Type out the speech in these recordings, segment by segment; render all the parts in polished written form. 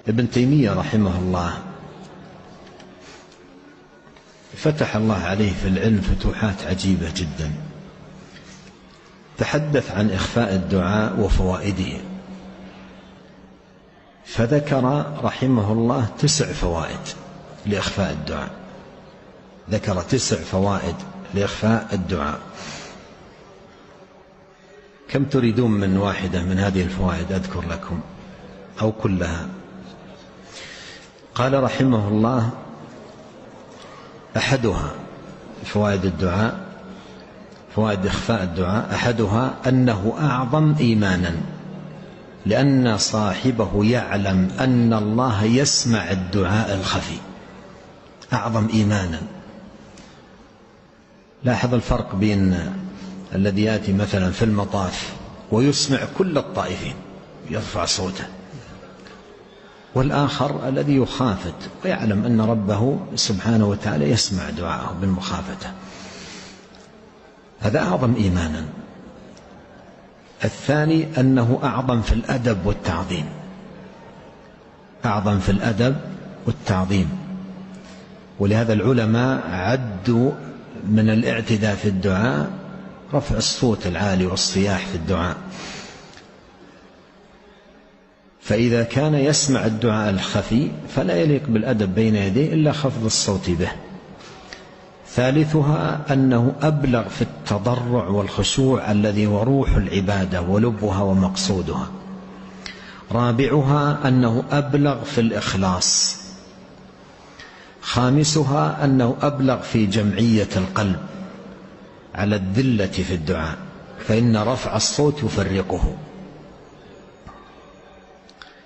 ابن تيمية رحمه الله فتح الله عليه في العلم فتوحات عجيبة جدا. تحدث عن إخفاء الدعاء وفوائده، فذكر رحمه الله 9 فوائد لإخفاء الدعاء. ذكر 9 فوائد لإخفاء الدعاء. كم تريدون من واحدة من هذه الفوائد أذكر لكم أو كلها؟ قال رحمه الله: أحدها فوائد الدعاء، فوائد إخفاء الدعاء، أحدها أنه أعظم إيمانا، لأن صاحبه يعلم أن الله يسمع الدعاء الخفي. أعظم إيمانا. لاحظ الفرق بين الذي يأتي مثلا في المطاف ويسمع كل الطائفين يرفع صوته، والآخر الذي يخافت ويعلم أن ربه سبحانه وتعالى يسمع دعاءه بالمخافة. هذا أعظم إيمانا. الثاني أنه أعظم في الأدب والتعظيم. أعظم في الأدب والتعظيم. ولهذا العلماء عدوا من الاعتداء في الدعاء رفع الصوت العالي والصياح في الدعاء، فإذا كان يسمع الدعاء الخفي فلا يليق بالأدب بين يديه إلا خفض الصوت به. ثالثها أنه أبلغ في التضرع والخشوع الذي هو روح العبادة ولبها ومقصودها. رابعها أنه أبلغ في الإخلاص. خامسها أنه أبلغ في جمعية القلب على الذلة في الدعاء، فإن رفع الصوت يفرقه.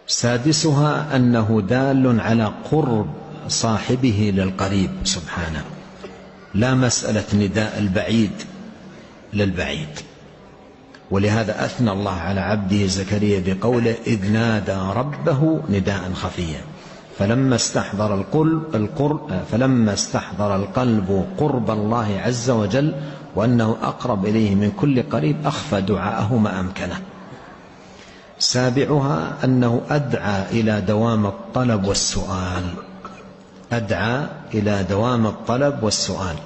سادسها أنه دال على قرب صاحبه للقريب سبحانه، لا مسألة نداء البعيد للبعيد. ولهذا أثنى الله على عبده زكريا بقوله: إذ نادى ربه نداء خفيا فلما استحضر القلب قرب الله عز وجل وأنه أقرب إليه من كل قريب أخفى دعاءه ما أمكنه. سابعها أنه أدعى إلى دوام الطلب والسؤال. أدعى إلى دوام الطلب والسؤال،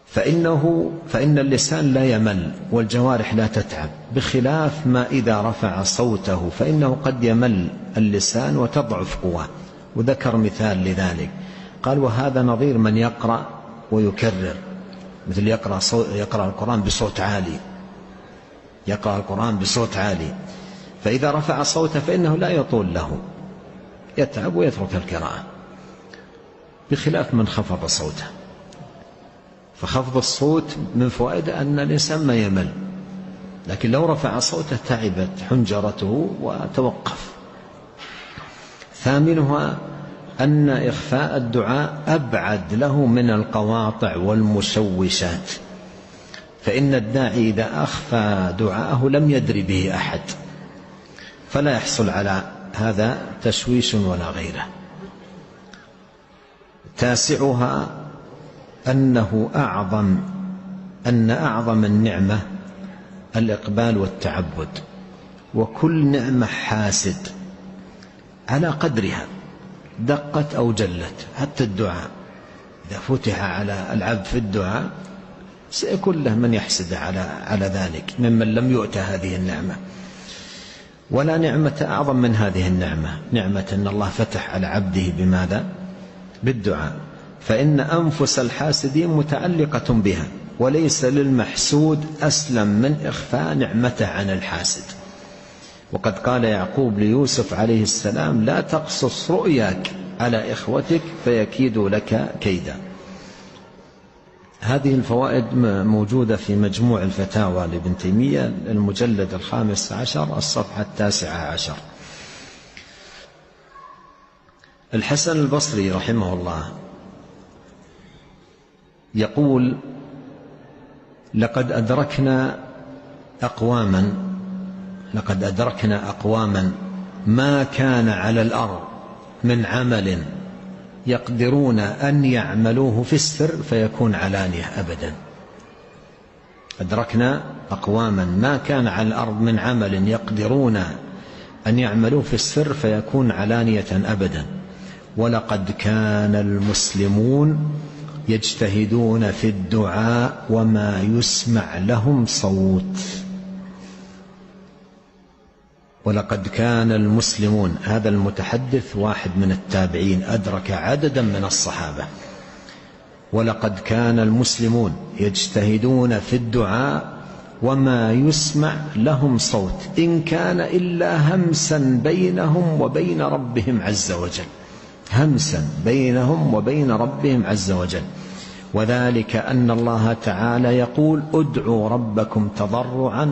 فإن اللسان لا يمل والجوارح لا تتعب، بخلاف ما إذا رفع صوته فإنه قد يمل اللسان وتضعف قواه. وذكر مثال لذلك، قال: وهذا نظير من يقرأ ويكرر، مثل يقرأ القرآن بصوت عالي، يقرأ القرآن بصوت عالي، فإذا رفع صوته فإنه لا يطول له، يتعب ويترك القراءة، بخلاف من خفض صوته. فخفض الصوت من فوائده أن الإنسان ما يمل، لكن لو رفع صوته تعبت حنجرته وتوقف. ثامنها أن إخفاء الدعاء أبعد له من القواطع والمشوشات، فإن الداعي إذا أخفى دعاءه لم يدري به أحد، فلا يحصل على هذا تشويش ولا غيره. تاسعها أن أعظم النعمة الإقبال والتعبد، وكل نعمة حاسد على قدرها دقت أو جلت. حتى الدعاء إذا فتح على العبد في الدعاء سيكون له من يحسد على ذلك ممن لم يؤت هذه النعمة. ولا نعمة أعظم من هذه النعمة، نعمة أن الله فتح على عبده بماذا؟ بالدعاء. فإن أنفس الحاسدين متعلقة بها، وليس للمحسود أسلم من إخفاء نعمته عن الحاسد. وقد قال يعقوب ليوسف عليه السلام: لا تقصص رؤياك على إخوتك فيكيدوا لك كيدا. هذه الفوائد موجودة في مجموع الفتاوى لابن تيمية المجلد 15 الصفحة 19. الحسن البصري رحمه الله يقول: لقد أدركنا أقواما ما كان على الأرض من عمل يقدرون أن يعملوه في السر فيكون علانية أبدا. أدركنا أقواما ما كان على الأرض من عمل يقدرون أن يعملوه في السر فيكون علانية أبدا. ولقد كان المسلمون يجتهدون في الدعاء وما يسمع لهم صوت. ولقد كان المسلمون، هذا المتحدث واحد من التابعين أدرك عددا من الصحابة. ولقد كان المسلمون يجتهدون في الدعاء وما يسمع لهم صوت، إن كان إلا همسا بينهم وبين ربهم عز وجل، همسا بينهم وبين ربهم عز وجل. وذلك أن الله تعالى يقول ادعوا ربكم تضرعا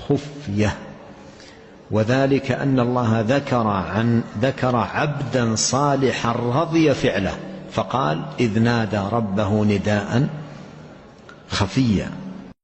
وخفية. وذلك أن الله ذكر عبدا صالحا رضي فعله فقال إذ نادى ربه نداء خفيا.